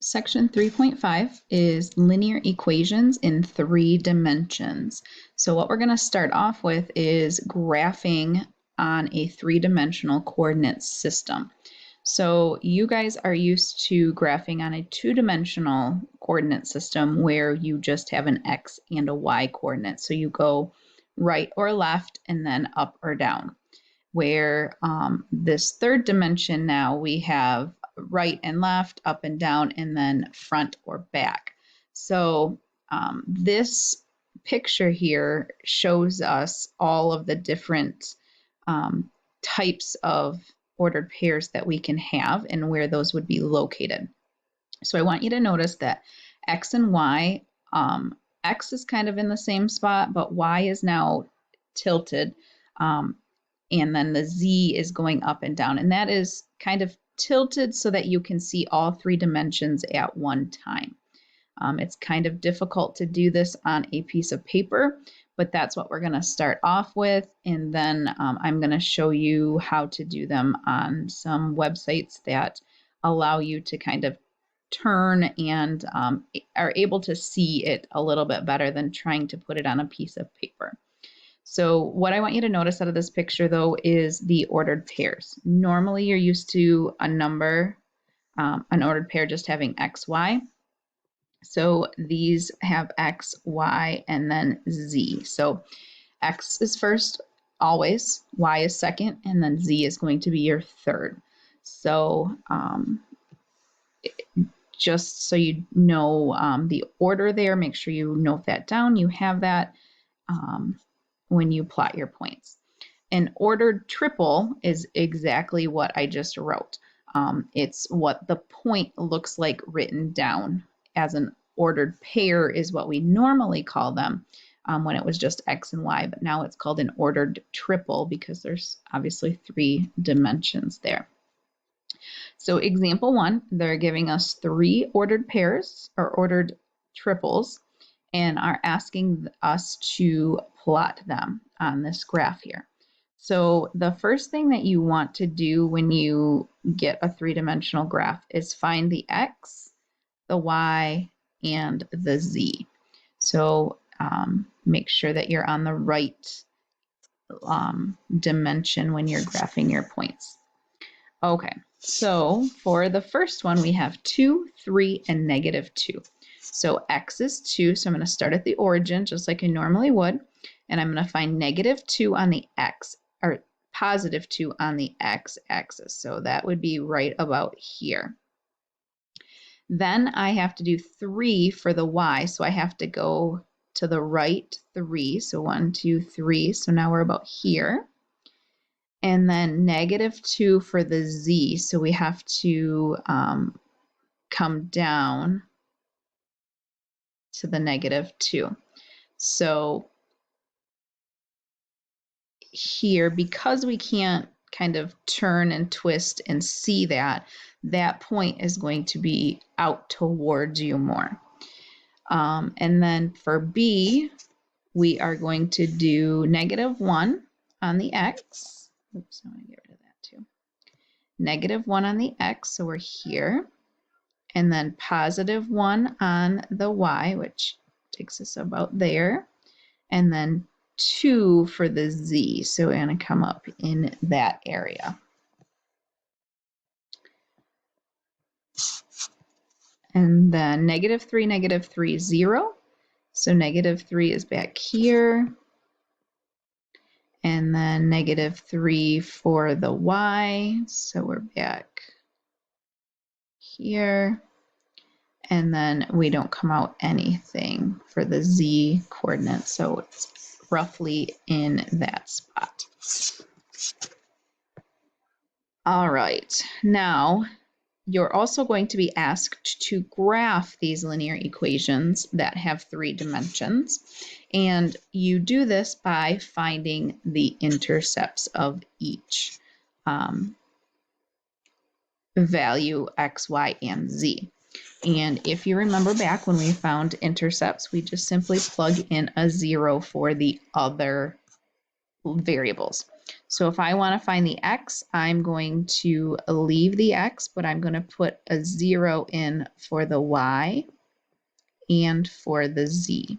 Section 3.5 is linear equations in 3 dimensions. So what we're going to start off with is graphing on a 3-dimensional coordinate system. So you guys are used to graphing on a 2-dimensional coordinate system where you just have an x and a y coordinate. So you go right or left and then up or down. Where this third dimension now we have right and left, up and down, and then front or back. So this picture here shows us all of the different types of ordered pairs that we can have and where those would be located. So I want you to notice that x and y, x is kind of in the same spot, but y is now tilted. And then the z is going up and down. And that is kind of tilted so that you can see all 3 dimensions at one time. It's kind of difficult to do this on a piece of paper, but that's what we're going to start off with. And then I'm going to show you how to do them on some websites that allow you to kind of turn and are able to see it a little bit better than trying to put it on a piece of paper. So what I want you to notice out of this picture, though, is the ordered pairs. Normally, you're used to a number, an ordered pair just having x, y. So these have x, y, and then z. So x is first always, y is second, and then z is going to be your third. So just so you know the order there, make sure you note that down. You have that when you plot your points. An ordered triple is exactly what I just wrote. It's what the point looks like written down. As an ordered pair is what we normally call them when it was just x and y, but now it's called an ordered triple because there's obviously 3 dimensions there. So example 1, they're giving us 3 ordered pairs or ordered triples and are asking us to plot them on this graph here. So the first thing that you want to do when you get a 3-dimensional graph is find the x, the y, and the z. So make sure that you're on the right dimension when you're graphing your points. Okay, so for the first one, we have 2, 3, and -2. So x is 2, so I'm going to start at the origin just like I normally would, and I'm going to find -2 on the x, or +2 on the x-axis. So that would be right about here. Then I have to do 3 for the y, so I have to go to the right 3. So 1, 2, 3. So now we're about here. And then -2 for the z, so we have to come down to the -2. So here, because we can't kind of turn and twist and see that, that point is going to be out towards you more. And then for b, we are going to do -1 on the x. Oops, I want to get rid of that too. -1 on the x, so we're here. And then +1 on the y, which takes us about there. And then 2 for the z, so we're going to come up in that area. And then -3, -3, 0. So -3 is back here. And then -3 for the y, so we're back here. And then we don't come out anything for the z coordinate, so it's roughly in that spot. All right, now you're also going to be asked to graph these linear equations that have 3 dimensions. And you do this by finding the intercepts of each value x, y, and z. And if you remember back when we found intercepts, we just simply plug in a 0 for the other variables. So if I want to find the x, I'm going to leave the x, but I'm going to put a 0 in for the y and for the z.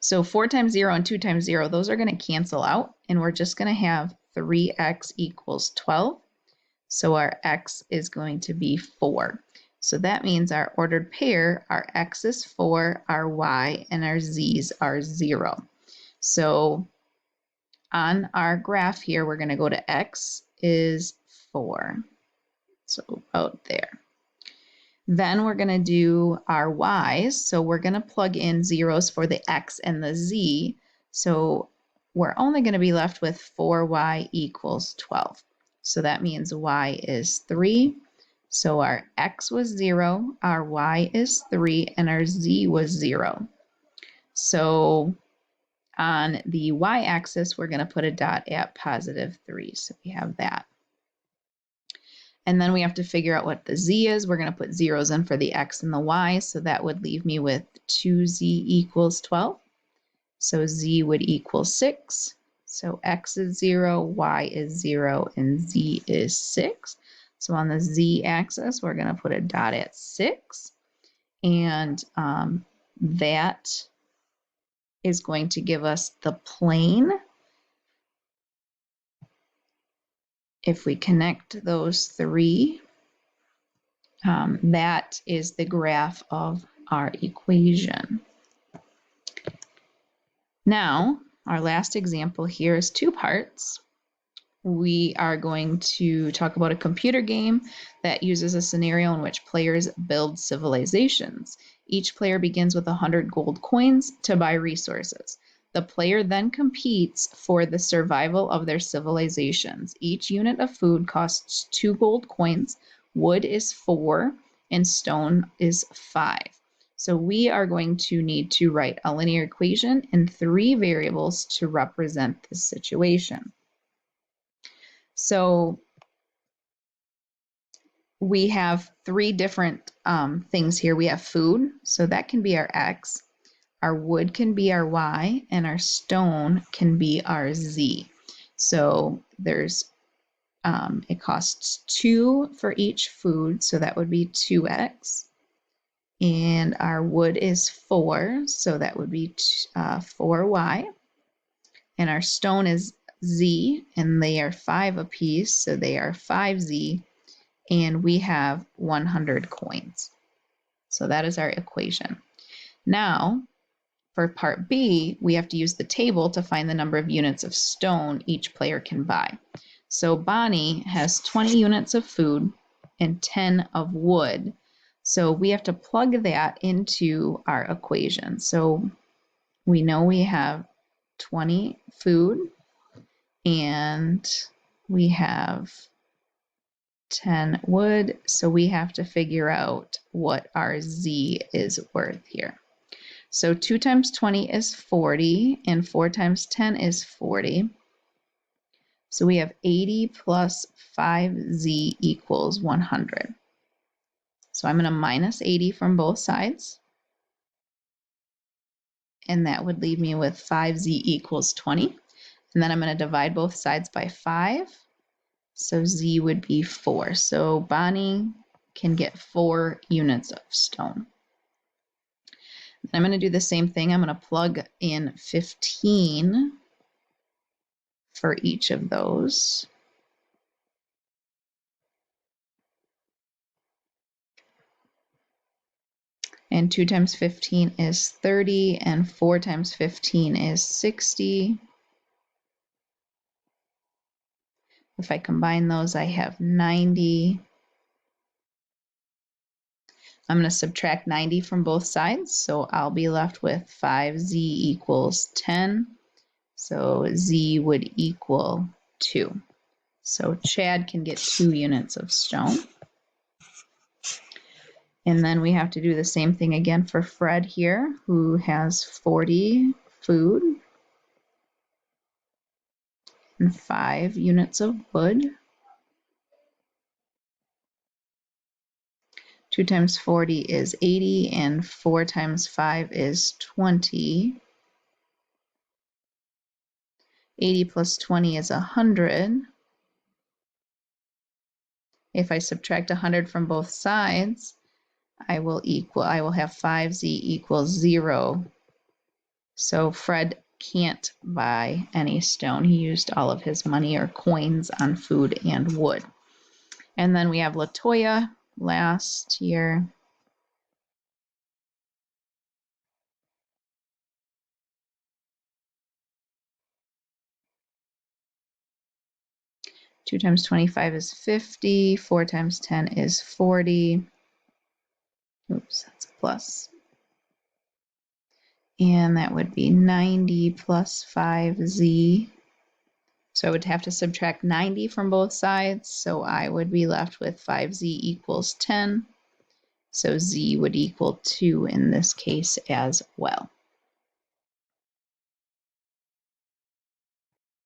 So 4 times 0 and 2 times 0, those are going to cancel out, and we're just going to have 3x equals 12. So our x is going to be 4. So that means our ordered pair, our x is 4, our y, and our z's are 0. So on our graph here, we're going to go to x is 4. So about there. Then we're going to do our y's. So we're going to plug in zeros for the x and the z. So we're only going to be left with 4y equals 12. So that means y is 3. So our x was 0, our y is 3, and our z was 0. So on the y-axis, we're going to put a dot at positive 3. So we have that. And then we have to figure out what the z is. We're going to put zeros in for the x and the y. So that would leave me with 2z equals 12. So z would equal 6. So x is 0, y is 0, and z is 6. So on the z-axis, we're going to put a dot at 6. And that is going to give us the plane. If we connect those three, that is the graph of our equation. Now, our last example here is 2 parts. We are going to talk about a computer game that uses a scenario in which players build civilizations. Each player begins with 100 gold coins to buy resources. The player then competes for the survival of their civilizations. Each unit of food costs 2 gold coins, wood is 4, and stone is 5. So we are going to need to write a linear equation in 3 variables to represent this situation. So we have 3 different things here. We have food, so that can be our x. Our wood can be our y, and our stone can be our z. So there's, it costs 2 for each food, so that would be 2x. And our wood is 4, so that would be 4y. And our stone is z, and they are 5 apiece, so they are 5z. And we have 100 coins. So that is our equation. Now, for part B, we have to use the table to find the number of units of stone each player can buy. So Bonnie has 20 units of food and 10 of wood. So we have to plug that into our equation. So we know we have 20 food and we have 10 wood, so we have to figure out what our z is worth here. So 2 times 20 is 40, and 4 times 10 is 40. So we have 80 plus 5z equals 100. So I'm going to minus 80 from both sides. And that would leave me with 5z equals 20. And then I'm going to divide both sides by 5. So z would be 4. So Bonnie can get 4 units of stone. I'm going to do the same thing. I'm going to plug in 15 for each of those. And 2 times 15 is 30, and 4 times 15 is 60. If I combine those, I have 90. I'm going to subtract 90 from both sides, so I'll be left with 5z equals 10. So z would equal 2. So Chad can get 2 units of stone. And then we have to do the same thing again for Fred here, who has 40 food and 5 units of wood. 2 times 40 is 80, and 4 times 5 is 20. 80 plus 20 is 100. If I subtract 100 from both sides, I will have 5z equals 0. So Fred can't buy any stone. He used all of his money or coins on food and wood. And then we have Latoya last year. Two times 25 is 50. 4 times 10 is 40. Oops, that's a plus. And that would be 90 plus 5z. So I would have to subtract 90 from both sides. So I would be left with 5z equals 10. So z would equal 2 in this case as well.